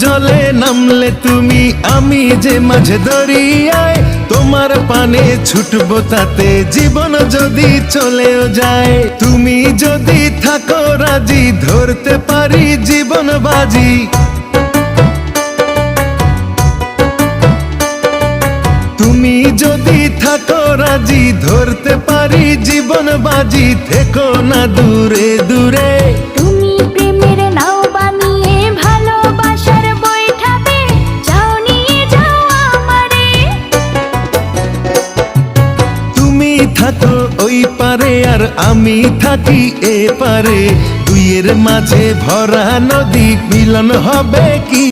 জলে নামলে তুমি, আমি যে মাঝে দরিয়ায় তোমার পানে ছুটবো তাতে জীবন যদি চলেও যায়। তুমি যদি থাকো রাজি ধরতে পারি জীবন বাজি। তুমি যদি থাকো রাজি ধরতে পারি জীবন বাজি। থেকো না দূরে দূরে, তুমি প্রেমের নাও বানিয়ে ভালোবাসার বৈঠাতে যাও নিয়ে যাও আমারে। তুমি থাকো ওই পারে আর আমি থাকি এ পারে, দুইয়ের মাঝে ভরা নদী মিলন হবে কি।